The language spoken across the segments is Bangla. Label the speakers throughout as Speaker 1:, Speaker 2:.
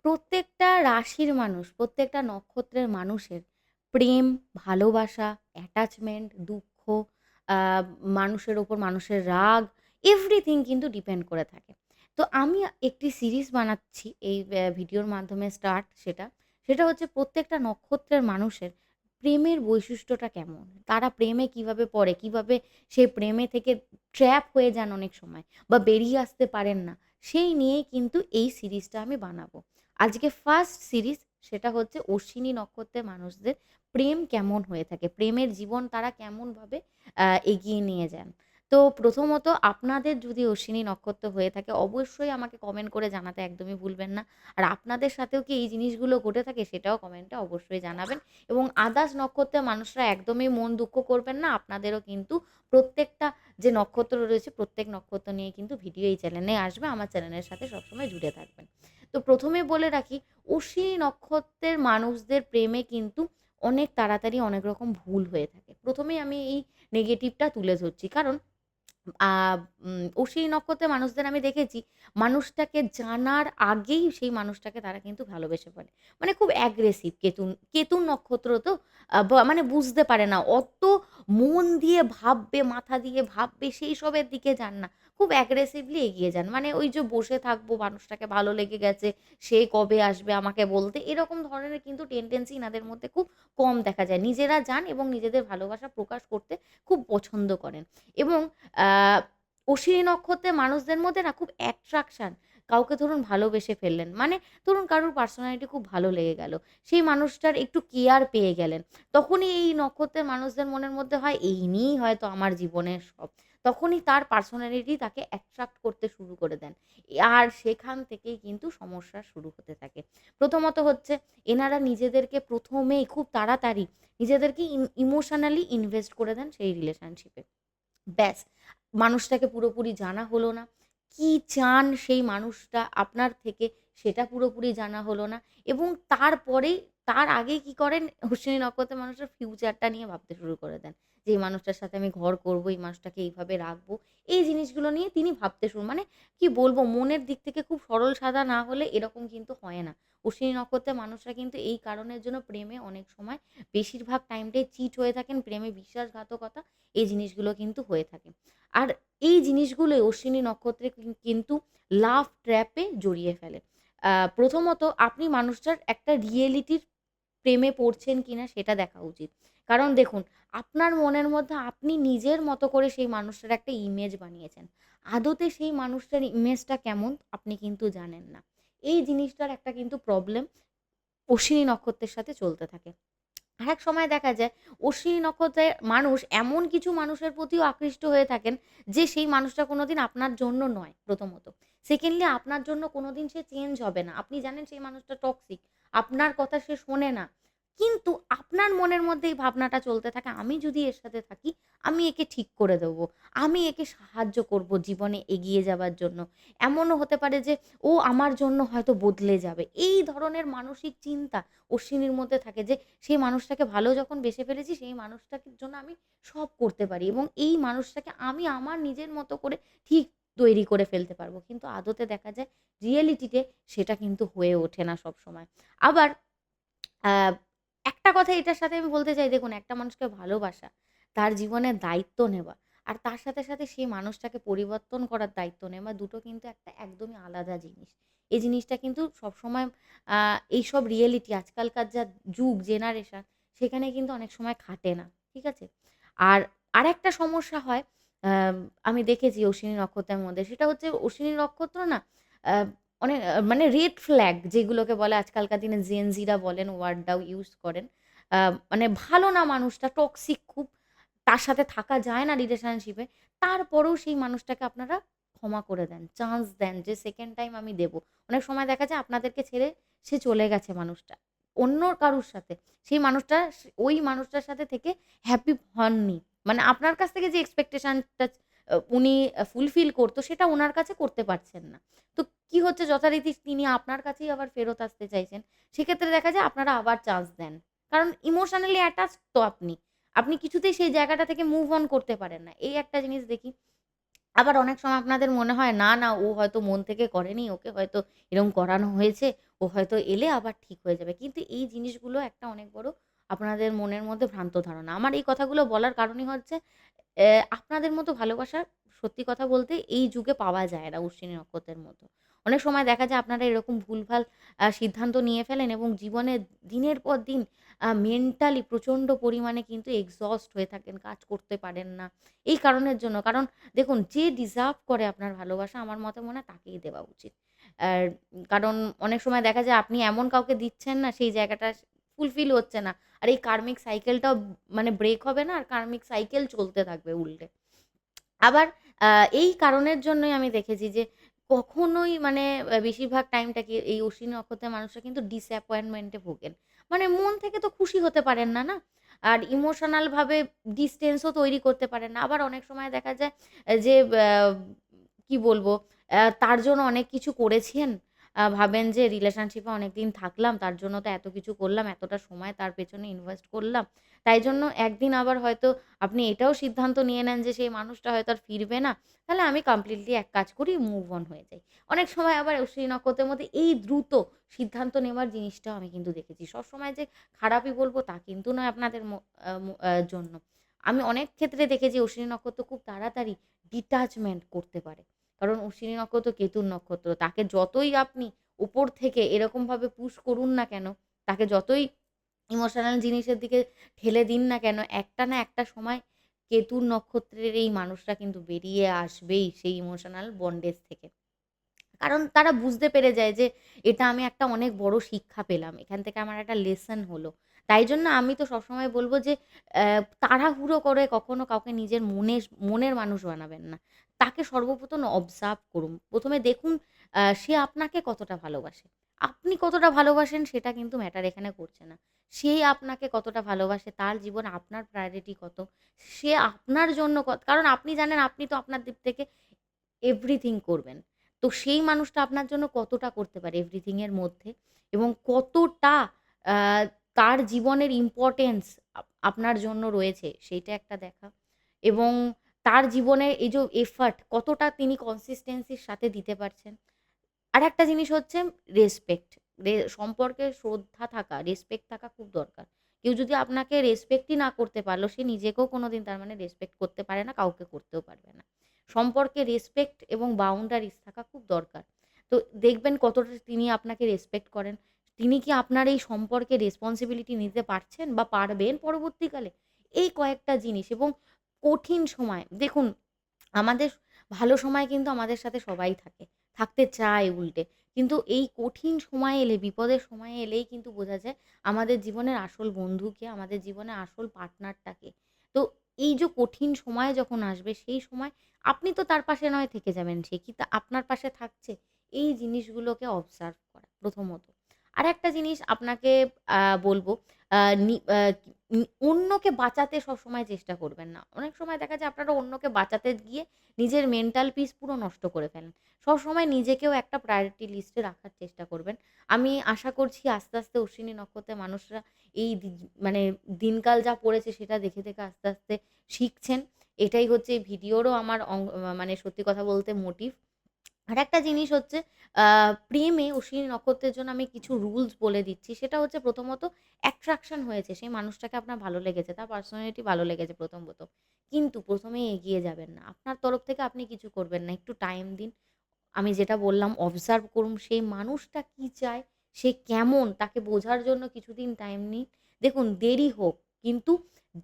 Speaker 1: প্রত্যেকটা রাশির মানুষ, প্রত্যেকটা নক্ষত্রের মানুষের প্রেম, ভালোবাসা, অ্যাটাচমেন্ট, দুঃখ, আ মানুষের ওপর মানুষের রাগ, এভরিথিং কিন্তু ডিপেন্ড করে থাকে। তো আমি একটি সিরিজ বানাচ্ছি এই ভিডিওর মাধ্যমে সেটা হচ্ছে প্রত্যেকটা নক্ষত্রের মানুষের প্রেমের বৈশিষ্ট্যটা কেমন? তারা প্রেমে কিভাবে পড়ে? কিভাবে সেই প্রেমে থেকে ট্র্যাপ হয়ে যান অনেক সময় বা বেরিয়ে আসতে পারেন না? সেই নিয়েই কিন্তু এই সিরিজটা আমি বানাবো। আজকে ফার্স্ট সিরিজ সেটা হচ্ছে অশ্বিনী নক্ষত্রের মানুষদের প্রেম কেমন হয়ে থাকে, প্রেমের জীবন তারা কেমনভাবে এগিয়ে নিয়ে যান। তো প্রথমত আপনাদের যদি অশ্বিনী নক্ষত্র হয়ে থাকে অবশ্যই আমাকে কমেন্ট করে জানাতে একদমই ভুলবেন না। আর আপনাদের সাথেও কি এই জিনিসগুলো ঘটে থাকে সেটাও কমেন্টে অবশ্যই জানাবেন। এবং আদার্স নক্ষত্রের মানুষরা একদমই মন দুঃখ করবেন না। আপনাদেরও কিন্তু প্রত্যেকটা যে নক্ষত্র রয়েছে প্রত্যেক নক্ষত্র নিয়ে কিন্তু ভিডিও এই চ্যানেলে আসবে। আমার চ্যানেলের সাথে সবসময় জুড়ে থাকবেন। তো ১ম এ বলে রাখি, অশ্বিনী নক্ষত্রের মানুষদের প্রেমে কিন্তু অনেক তাড়াতাড়ি অনেক রকম ভুল হয়ে থাকে। ১ম এই আমি এই নেগেটিভটা তুলে ধরছি। কারণ আ অশ্বিনী নক্ষত্রের মানুষদের আমি দেখেছি, মানুষটাকে জানার আগেই সেই মানুষটাকে তারা কিন্তু ভালোবেসে ফেলে। মানে খুব অ্যাগ্রেসিভ কেতুন নক্ষত্র তো মানে বুঝতে পারে না। অত মন দিয়ে ভাববে, মাথা দিয়ে ভাববে সেইসবের দিকে যান না। খুব অ্যাগ্রেসিভলি এগিয়ে যান। মানে ওই যে বসে থাকবো, মানুষটাকে ভালো লেগে গেছে, সে কবে আসবে আমাকে বলতে, এরকম ধরনের কিন্তু টেনডেন্সি ইনাদের মধ্যে খুব কম দেখা যায়। নিজেরা যান এবং নিজেদের ভালোবাসা প্রকাশ করতে খুব পছন্দ করেন। এবং আ অশ্বিনী নক্ষত্রের মানুষদের মধ্যে না খুব অ্যাট্রাকশন। কাউকে ধরুন ভালোবেসে ফেললেন। মানে ধরুন কারোর পার্সোনালিটি খুব ভালো লেগে গেল। সেই মানুষটার একটু কেয়ার পেয়ে গেলেন। তখনই এই নক্ষত্রের মানুষদের মনের মধ্যে হয় এই নিয়েই হয়তো আমার জীবনের সব। তখনই তার পার্সোনালিটি তাকে অ্যাট্রাক্ট করতে শুরু করে দেন। আর সেখান থেকেই কিন্তু সমস্যা শুরু হতে থাকে। প্রথমত হচ্ছে এনারা নিজেদেরকে ১ম এই খুব তাড়াতাড়ি নিজেদেরকে ইমোশনালি ইনভেস্ট করে দেন সেই রিলেশনশিপ এ। ব্যাস! মানুষটাকে পুরোপুরি জানা হলো না। কি চান সেই মানুষটা আপনার থেকে সেটা পুরোপুরি জানা হলো না। এবং তারপরেই তার আগে কি করেন অশ্বিনী নক্ষত্রের মানুষের ফিউচারটা নিয়ে ভাবতে শুরু করে দেন। যে এই মানুষটার সাথে আমি ঘর করব, এই মানুষটাকে এইভাবে রাখবো। এই জিনিসগুলো নিয়ে তিনি ভাবতে মানে কি বলবো মনের দিক থেকে খুব সরল সাদা না হলে এরকম কিন্তু হয় না। অশ্বিনী নক্ষত্রের মানুষরা কিন্তু এই কারণের জন্য প্রেমে অনেক সময় বেশিরভাগ টাইমটাই চিট হয়ে থাকেন। প্রেমে বিশ্বাসঘাতকতা এই জিনিসগুলো কিন্তু হয়ে থাকে। আর এই জিনিসগুলোই অশ্বিনী নক্ষত্রে কিন্তু লাভ ট্র্যাপ এ জড়িয়ে ফেলে। প্রথমত আপনি মানুষটার একটা রিয়েলিটির প্রেমে পড়ছেন কিনা সেটা দেখা উচিত। কারণ দেখুন, আপনার মনের মধ্যে আপনি নিজের মতো করে সেই মানুষটার একটা ইমেজ বানিয়েছেন। আদতে সেই মানুষটার ইমেজটা কেমন আপনি কিন্তু জানেন না। এই জিনিসটার একটা কিন্তু প্রবলেম অশ্বিনী নক্ষত্রের সাথে চলতে থাকে। আরেক সময় দেখা যায় অশ্বিনী নক্ষত্রের মানুষ এমন কিছু মানুষের প্রতিও আকৃষ্ট হয়ে থাকেন যে সেই মানুষটা কোনোদিন আপনার জন্য নয় প্রথমত। সেকেন্ডলি আপনার জন্য কোনোদিন সে চেঞ্জ হবে না। আপনি জানেন সেই মানুষটা টক্সিক। আপনার কথা সে শোনে না। কিন্তু আপনার মনের মধ্যে এই ভাবনাটা চলতে থাকে আমি যদি এর সাথে থাকি, আমি একে ঠিক করে দেব। আমি একে সাহায্য করব জীবনে এগিয়ে যাবার জন্য। এমনও হতে পারে যে ও আমার জন্য হয়তো বদলে যাবে। এই ধরনের মানসিক চিন্তা অশ্বিনীর মধ্যে থাকে যে সেই মানুষটাকে ভালো যখন বেসে ফেলেছি সেই মানুষটাকে জন্য আমি সব করতে পারি এবং এই মানুষটাকে আমি আমার নিজের মতো করে ঠিক তৈরি করে ফেলতে পারবো। কিন্তু আদতে দেখা যায় রিয়েলিটিতে সেটা কিন্তু হয়ে ওঠে না সবসময়। আবার আ একটা কথা এটার সাথে আমি বলতে চাই দেখুন একটা মানুষকে ভালোবাসা, তার জীবনের দায়িত্ব নেওয়া আর তার সাথে, সাথে সেই মানুষটাকে পরিবর্তন করার দায়িত্ব নেওয়া দুটো কিন্তু একটা একদমই আলাদা জিনিস। এই জিনিসটা কিন্তু সবসময় আ এইসব রিয়েলিটি আজকালকার যা যুগ জেনারেশন সেখানে কিন্তু অনেক সময় খাটে না। ঠিক আছে? আর আরেকটা সমস্যা হয় আমি দেখেছি অশ্বিনী নক্ষত্রের মধ্যে সেটা হচ্ছে অশ্বিনী নক্ষত্র না আ অনেক মানে রেড ফ্ল্যাগ যেগুলোকে বলে আজকালকার দিনে জেন জিরা বলেন ওয়ার্ডটাও ইউজ করেন। আ মানে ভালো না মানুষটা টক্সিক খুব। তার সাথে থাকা যায় না রিলেশনশিপে। তারপরেও সেই মানুষটাকে আপনারা ক্ষমা করে দেন। চান্স দেন যে সেকেন্ড টাইম আমি দেব। অনেক সময় দেখা যায় আপনাদেরকে ছেড়ে সে চলে গেছে মানুষটা। অন্য কারোর সাথে। সেই মানুষটা ওই মানুষটার সাথে থেকে হ্যাপি হননি। মানে আপনার কাছ থেকে যে এক্সপেকটেশনটা উনি ফুলফিল করত সেটা উনার কাছে করতে পারছেন না। তো কি হচ্ছে যথারীতি তিনি আপনার কাছেই আবার ফেরত আসতে চাইছেন। সেক্ষেত্রে দেখা যায় আপনারা আবার চান্স দেন। কারণ ইমোশনালি অ্যাটাচড তো আপনি। আপনি কিছুতেই সেই জায়গাটা থেকে মুভ অন করতে পারেন না। এই একটা জিনিস দেখি। আবার অনেক সময় আপনাদের মনে হয় না, না ও হয়তো মন থেকে করেনি, ওকে হয়তো এরকম করানো হয়েছে, ও হয়তো এলে আবার ঠিক হয়ে যাবে। কিন্তু এই জিনিসগুলো একটা অনেক বড় আপনাদের মনের মধ্যে ভ্রান্ত ধারণা। আমার এই কথাগুলো বলার কারণই হচ্ছে আপনাদের মতো ভালোবাসা সত্যি কথা বলতে এই যুগে পাওয়া যায় না অশ্বিনী নক্ষত্রের মতো। অনেক সময় দেখা যায় আপনারা এরকম ভুলভাল সিদ্ধান্ত নিয়ে ফেলেন এবং জীবনে দিনের পর দিন মেন্টালি প্রচণ্ড পরিমাণে কিন্তু এক্সহস্ট হয়ে থাকেন, কাজ করতে পারেন না। এই কারণের জন্য। কারণ দেখুন যে ডিজার্ভ করে আপনার ভালোবাসা আমার মতে মনে হয় তাকেই দেওয়া উচিত। আর কারণ অনেক সময় দেখা যায় আপনি এমন কাউকে দিচ্ছেন না সেই জায়গাটা ফুলফিল হচ্ছে না। আর এই কার্মিক সাইকেলটাও মানে ব্রেক হবে না আর কার্মিক সাইকেল চলতে থাকবে উল্টে। আবার আ এই কারণের জন্যই আমি দেখেছি যে কখনোই মানে বেশিরভাগ টাইমটা কি এই অশ্বিনী নক্ষত্রের মানুষরা কিন্তু ডিসঅ্যাপয়েন্টমেন্ট এ ভোগেন। মানে মন থেকে তো খুশি হতে পারেন না, না? আর ইমোশনাল ভাবে ডিসট্যান্স ও তৈরি করতে পারেন না। আবার অনেক সময় দেখা যায় যে কি বলবো? তার জন্য অনেক কিছু করেছেন। ভাবেন যে রিলেশনশিপ এ অনেকদিন থাকলাম, তার জন্য তো এত কিছু করলাম, এতটা সময় তার পেছনে ইনভেস্ট করলাম। তাই জন্য একদিন আবার হয়তো আপনি এটাও সিদ্ধান্ত নিয়ে নেন যে সেই মানুষটা হয়তো আর ফিরবে না। তাহলে আমি কমপ্লিটলি এক কাজ করি মুভ অন হয়ে যাই। অনেক সময় আবার অশ্বিনী নক্ষত্রের মধ্যে এই দ্রুত সিদ্ধান্ত নেওয়ার জিনিসটাও আমি কিন্তু দেখেছি। সবসময় যে খারাপই বলব তা কিন্তু নয় আপনাদের ম আ ম আ জন্য। আমি অনেক ক্ষেত্রে দেখেছি অশ্বিনী নক্ষত্র খুব তাড়াতাড়ি ডিটাচমেন্ট করতে পারে। কারণ অশ্বিনী নক্ষত্র কেতুর নক্ষত্র। তাকে যতই আপনি উপর থেকে এরকমভাবে পুশ করুন না কেন, তাকে যতই ইমোশনাল জিনিসের দিকে ঠেলে দিন না কেন, একটা না একটা সময় কেতুর নক্ষত্রের এই মানুষরা কিন্তু বেরিয়ে আসবেই সেই ইমোশনাল বন্ডেজ থেকে। কারণ তারা বুঝতে পেরে যায় যে এটা আমি একটা অনেক বড় শিক্ষা পেলাম। এখান থেকে আমার একটা লেসন হলো। তাই জন্য আমি তো সবসময় বলব যে তাড়াহুড়ো করে কখনো কাউকে নিজের মনের মানুষ বানাবেন না। তাকে সর্বপ্রথম অবজার্ভ করুন। ১ম এ দেখুন সে আপনাকে কতটা ভালোবাসে। আপনি কতটা ভালোবাসেন সেটা কিন্তু ম্যাটার এখানে করছে না। সে আপনাকে কতটা ভালোবাসে, তার জীবনে আপনার প্রায়োরিটি কত, সে আপনার জন্য কারণ আপনি জানেন আপনি তো আপনার দিক থেকে এভরিথিং করবেন। তো সেই মানুষটা আপনার জন্য কতটা করতে পারে এভরিথিং এর মধ্যে এবং কতটা আ তার জীবনের ইম্পোর্টেন্স আপনার জন্য রয়েছে সেইটা একটা দেখা এবং তার জীবনে এই যে এফার্ট কতটা তিনি কনসিস্টেন্সির সাথে দিতে পারছেন। আরেকটা জিনিস হচ্ছে রেসপেক্ট। সম্পর্কে শ্রদ্ধা থাকা, রেসপেক্ট থাকা খুব দরকার। কেউ যদি আপনাকে রেসপেক্টই না করতে পারল, সে নিজেকেও কোনোদিন তার মানে রেসপেক্ট করতে পারে না, কাউকে করতেও পারবে না। সম্পর্কে রেসপেক্ট এবং বাউন্ডারিজ থাকা খুব দরকার। তো দেখবেন কতটা তিনি আপনাকে রেসপেক্ট করেন। তিনি কি আপনার এই সম্পর্কে রেসপনসিবিলিটি নিতে পারছেন বা পারবেন পরবর্তীকালে? এই কয়েকটা জিনিস এবং কঠিন সময় দেখুন আমাদের ভালো সময় কিন্তু আমাদের সাথে সবাই থাকে। থাকতে চায় উল্টে। কিন্তু এই কঠিন সময় এলে, বিপদের সময় এলেই কিন্তু বোঝা যায় আমাদের জীবনের আসল বন্ধু কে, আমাদের জীবনের আসল পার্টনারটা কে। তো এই যে কঠিন সময় যখন আসবে সেই সময় আপনি তো তার পাশে নয় থেকে যাবেন, সে কি আপনার পাশে থাকছে? এই জিনিসগুলোকে অবজার্ভ করা প্রথমত। আরেকটা জিনিস আপনাকে বলব আ নি আ অন্যকে বাঁচাতে সবসময় চেষ্টা করবেন না। অনেক সময় দেখা যায় আপনারা অন্যকে বাঁচাতে গিয়ে নিজের মেন্টাল পিস পুরো নষ্ট করে ফেলেন। সবসময় নিজেকেও একটা প্রায়োরিটি লিস্টে রাখার চেষ্টা করবেন। আমি আশা করছি আস্তে, আস্তে অশ্বিনী নক্ষত্রের মানুষরা এই মানে দিনকাল যা পড়েছে সেটা দেখে, দেখে আস্তে, আস্তে শিখছেন। এটাই হচ্ছে এই ভিডিওরও আমার মানে সত্যি কথা বলতে মোটিভ। আরেকটা জিনিস হচ্ছে আ প্রেমে অশ্বিনী নক্ষত্রের জন্য আমি কিছু রুলস বলে দিচ্ছি। সেটা হচ্ছে প্রথমত অ্যাট্রাকশন হয়েছে। সেই মানুষটাকে আপনার ভালো লেগেছে। তার পার্সোনালিটি ভালো লেগেছে প্রথমত। কিন্তু ১ম এই এগিয়ে যাবেন না। আপনার তরফ থেকে আপনি কিছু করবেন না। একটু টাইম দিন। আমি যেটা বললাম অবজার্ভ করুন সেই মানুষটা কি চায়, সে কেমন তাকে বোঝার জন্য কিছুদিন টাইম নিন। দেখুন দেরি হোক কিন্তু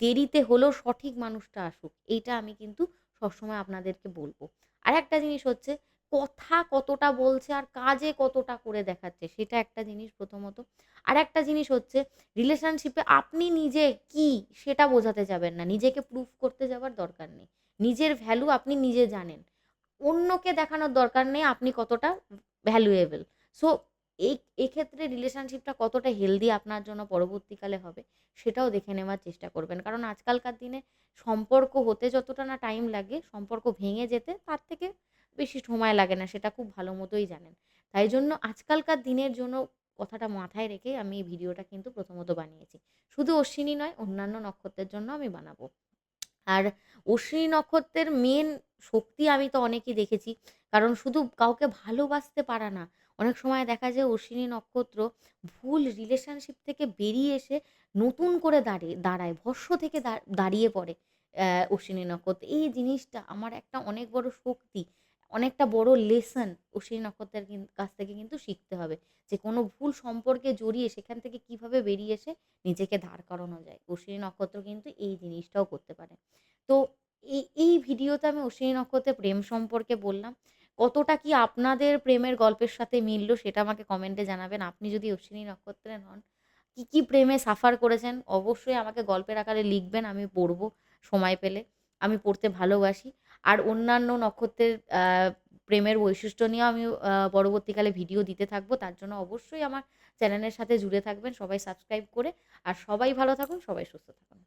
Speaker 1: দেরিতে হলেও সঠিক মানুষটা আসুক। এইটা আমি কিন্তু সবসময় আপনাদেরকে বলব। আরেকটা জিনিস হচ্ছে কথা কতটা বলছে আর কাজে কতটা করে দেখাচ্ছে সেটা একটা জিনিস প্রথমত। আরেকটা জিনিস হচ্ছে রিলেশনশিপে আপনি নিজে কি সেটা বোঝাতে যাবেন না। নিজেকে প্রুভ করতে যাবার দরকার নেই। নিজের ভ্যালু আপনি নিজে জানেন। অন্যকে দেখানোর দরকার নেই আপনি কতটা ভ্যালুয়েবল। সো এক্ষেত্রে রিলেশনশিপটা কতটা হেলথি আপনার জন্য পরবর্তীকালে হবে সেটাও দেখে নেওয়ার চেষ্টা করবেন। কারণ আজকালকার দিনে সম্পর্ক হতে যতটা না টাইম লাগে, সম্পর্ক ভেঙে যেতে তার থেকে বেশি সময় লাগে না সেটা খুব ভালো মতোই জানেন। তাই জন্য আজকালকার দিনের জন্য কথাটা মাথায় রেখেই আমি এই ভিডিওটা কিন্তু প্রথমত বানিয়েছি। শুধু অশ্বিনী নয় অন্যান্য নক্ষত্রের জন্য আমি বানাবো। আর অশ্বিনী নক্ষত্রের মেন শক্তি আমি তো অনেকই দেখেছি। কারণ শুধু কাউকে ভালোবাসতে পারা না। অনেক সময় দেখা যায় অশ্বিনী নক্ষত্র ভুল রিলেশনশিপ থেকে বেরিয়ে এসে নতুন করে দাঁড়ায়। ভস্ম থেকে দাঁড়িয়ে পড়ে অশ্বিনী নক্ষত্র। এই জিনিসটা আমার একটা অনেক বড় শক্তি, অনেকটা বড় লেসন অশ্বিনী নক্ষত্রের কাছ থেকে কিন্তু শিখতে হবে। যে কোনো ভুল সম্পর্কে জড়িয়ে সেখান থেকে কিভাবে বেরিয়ে এসে নিজেকে দাঁড় করানো যায়। অশ্বিনী নক্ষত্র কিন্তু এই জিনিসটাও করতে পারে। তো এই ভিডিওতে আমি অশ্বিনী নক্ষত্রের প্রেম সম্পর্কে বললাম। কতটা কি আপনাদের প্রেমের গল্পের সাথে মিলল সেটা আমাকে কমেন্টে জানাবেন। আপনি যদি অশ্বিনী নক্ষত্রের হন, কি প্রেমে সাফার করেছেন অবশ্যই আমাকে গল্পের আকারে লিখবেন। আমি পড়ব সময় পেলে। আমি পড়তে ভালোবাসি। আর অন্যান্য নক্ষত্রের প্রেমের বৈশিষ্ট্য নিয়েও আমি পরবর্তীকালে ভিডিও দিতে থাকব। তার জন্য অবশ্যই আমার চ্যানেলের সাথে জুড়ে থাকবেন সবাই সাবস্ক্রাইব করে। আর সবাই ভালো থাকুন, সবাই সুস্থ থাকুন।